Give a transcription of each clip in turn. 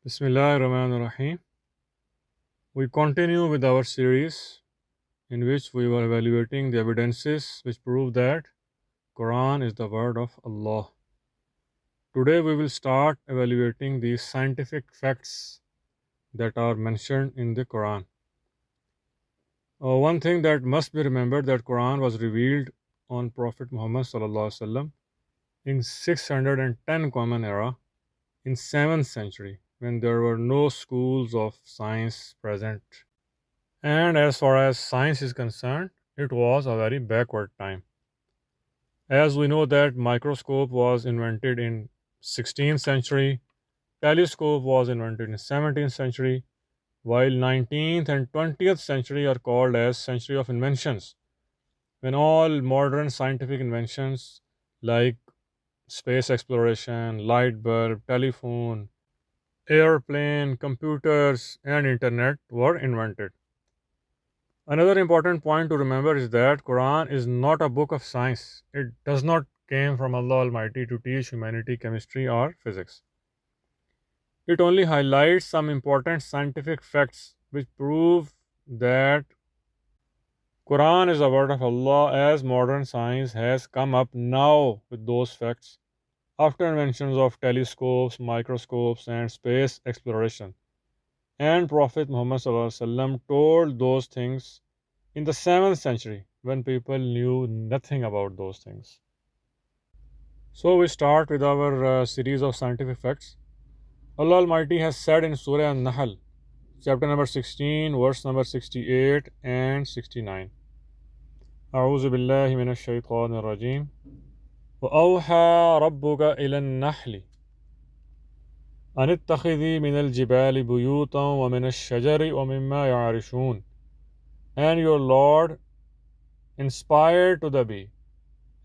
Bismillahirrahmanirrahim. We continue with our series in which we were evaluating the evidences which prove that Quran is the word of Allah. Today we will start evaluating the scientific facts that are mentioned in the Quran. One thing that must be remembered that Quran was revealed on Prophet Muhammad sallallahu alaihi wasallam in 610 Common Era in 7th century when there were no schools of science present. And as far as science is concerned, it was a very backward time. As we know that microscope was invented in 16th century, telescope was invented in 17th century, while 19th and 20th century are called as century of inventions, when all modern scientific inventions like space exploration, light bulb, telephone, airplane, computers, and internet were invented. Another important point to remember is that Quran is not a book of science. It does not came from Allah Almighty to teach humanity chemistry or physics. It only highlights some important scientific facts which prove that Quran is the word of Allah as modern science has come up now with those facts after inventions of telescopes, microscopes and space exploration. And Prophet Muhammad SAW told those things in the 7th century when people knew nothing about those things. So we start with our series of scientific facts. Allah Almighty has said in Surah An-Nahl, chapter number 16, verse number 68 and 69. أعوذ بالله من الشيطان الرجيم وأوحى ربك إلى النحل أن اتخذي من الجبال بيوتا ومن الشجر ومما يعرشون. And your Lord inspired to the bee.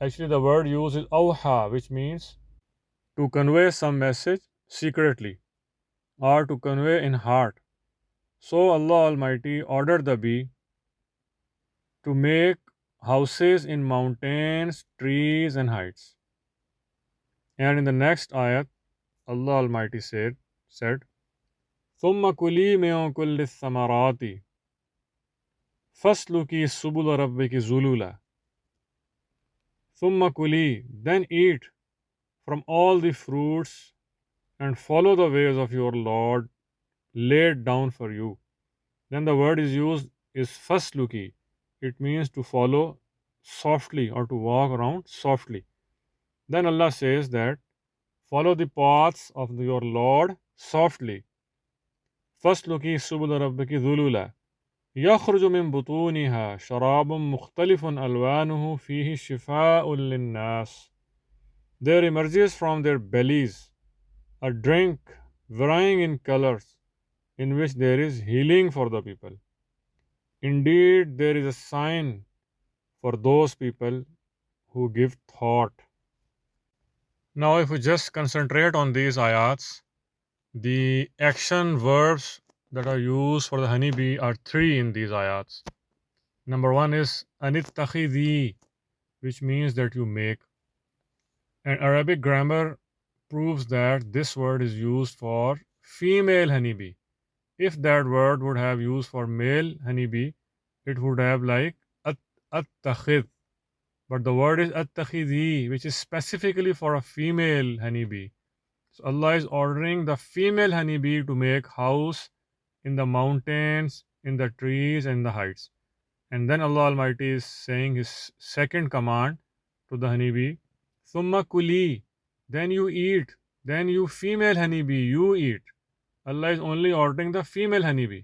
Actually, the word used is awha, which means to convey some message secretly or to convey in heart. So Allah Almighty ordered the bee to make houses in mountains, trees, and heights. And in the next ayat, Allah Almighty said, ثُمَّ كُلِي مِن كُلِّ الثَّمَرَاتِ فَاسْلُكِي سُبُلَ رَبِّكِ ذُلُولًا. ثُمَّ كُلِي, then eat from all the fruits and follow the ways of your Lord laid down for you. Then the word is used is fasluki. It means to follow softly or to walk around softly. Then Allah says that follow the paths of your Lord softly. Fasluki subula rabbiki dhulula. يخرج من بطونها شراب مختلف ألوانه فيه شفاء للناس. There emerges from their bellies a drink varying in colors in which there is healing for the people. Indeed, there is a sign for those people who give thought. Now, if we just concentrate on these ayats, the action verbs that are used for the honeybee are three in these ayats. Number one is anittakhidhi, which means that you make. And Arabic grammar proves that this word is used for female honeybee. If that word would have used for male honeybee, it would have like at-takhid. But the word is at-takhidhi, which is specifically for a female honeybee. So Allah is ordering the female honeybee to make house in the mountains, in the trees, and the heights. And then Allah Almighty is saying His second command to the honeybee, Summa kuli, then you eat, then you female honeybee, you eat. Allah is only ordering the female honeybee.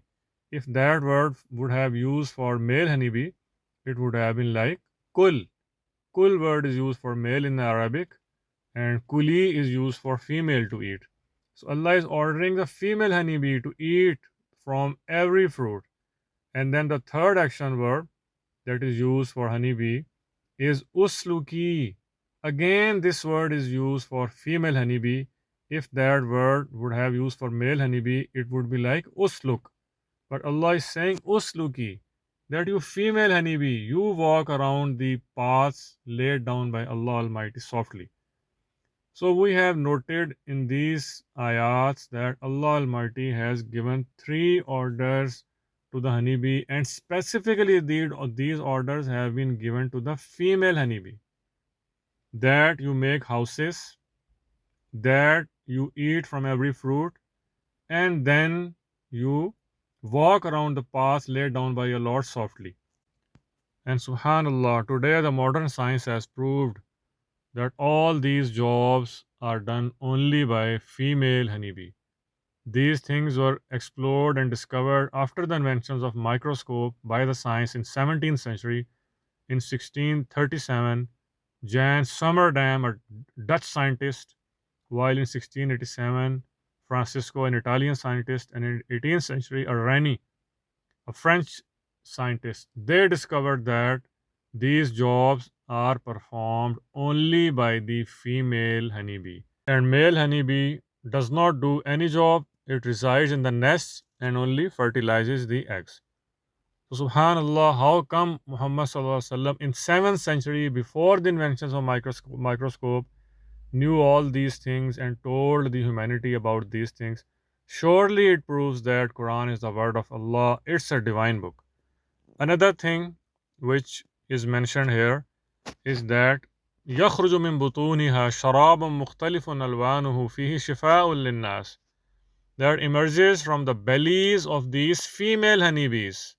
If that word would have used for male honeybee, it would have been like kul. Kul word is used for male in Arabic and kuli is used for female to eat. So Allah is ordering the female honeybee to eat from every fruit. And then the third action verb that is used for honeybee is usluki. Again, this word is used for female honeybee. If that word would have used for male honeybee, it would be like usluk. But Allah is saying usluki, that you female honeybee, you walk around the paths laid down by Allah Almighty softly. So we have noted in these ayats that Allah Almighty has given three orders to the honeybee, and specifically these orders have been given to the female honeybee, that you make houses, that you eat from every fruit, and then you walk around the path laid down by your Lord softly. And subhanallah, today the modern science has proved that all these jobs are done only by female honeybee. These things were explored and discovered after the inventions of microscope by the science in 17th century. In 1637, Jan Swammerdam, a Dutch scientist, while in 1687, Francisco, an Italian scientist, and in 18th century, Reni, a French scientist, they discovered that these jobs are performed only by the female honeybee. And male honeybee does not do any job. It resides in the nest and only fertilizes the eggs. So subhanallah, how come Muhammad in 7th century, before the inventions of microscope, knew all these things and told the humanity about these things? Surely it proves that Quran is the word of Allah. It's a divine book. Another thing which is mentioned here is that يخرج من بطونها شراب مختلف ألوانه فيه شفاء للناس, that emerges from the bellies of these female honeybees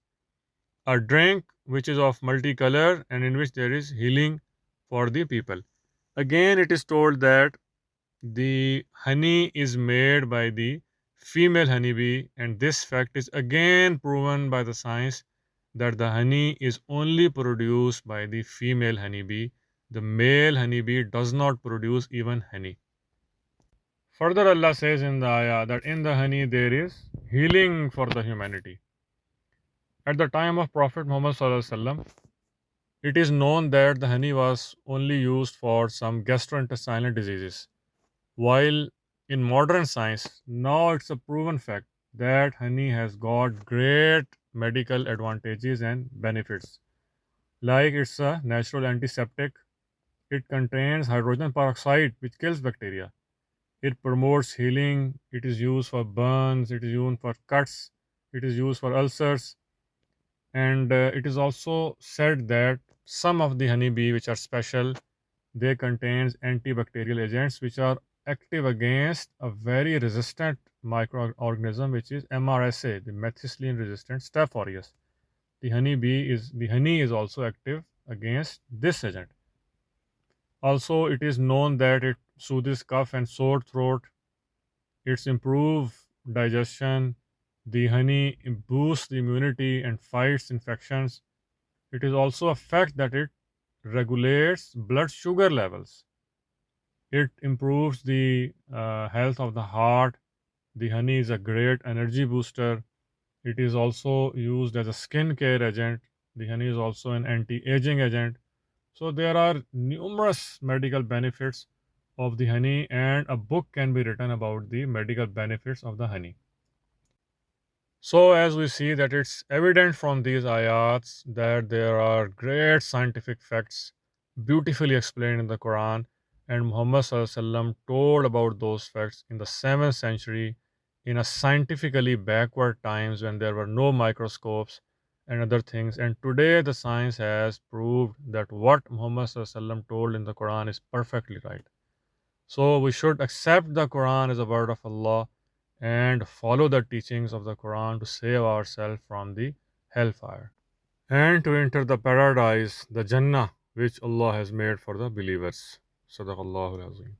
a drink which is of multicolor and in which there is healing for the people. Again, it is told that the honey is made by the female honeybee, and this fact is again proven by the science that the honey is only produced by the female honeybee. The male honeybee does not produce even honey. Further, Allah says in the ayah that in the honey there is healing for the humanity. At the time of Prophet Muhammad, it is known that the honey was only used for some gastrointestinal diseases. While in modern science, now it's a proven fact that honey has got great medical advantages and benefits. Like it's a natural antiseptic, it contains hydrogen peroxide which kills bacteria. It promotes healing, it is used for burns, it is used for cuts, it is used for ulcers, and it is also said that some of the honeybee which are special, they contains antibacterial agents which are active against a very resistant microorganism which is MRSA, the methicillin resistant Staph aureus. The honey is also active against this agent. Also, it is known that it soothes cough and sore throat. It's improve digestion. The honey boosts the immunity and fights infections. It is also a fact that it regulates blood sugar levels. It improves the health of the heart. The honey is a great energy booster. It is also used as a skin care agent. The honey is also an anti-aging agent. So there are numerous medical benefits of the honey, and a book can be written about the medical benefits of the honey. So, as we see that it's evident from these ayats that there are great scientific facts beautifully explained in the Quran, and Muhammad SAW told about those facts in the 7th century in a scientifically backward times when there were no microscopes and other things. And today, the science has proved that what Muhammad SAW told in the Quran is perfectly right. So, we should accept the Quran as a word of Allah and follow the teachings of the Quran to save ourselves from the hellfire and to enter the paradise, the Jannah, which Allah has made for the believers. Sadaqallahu al-Azim.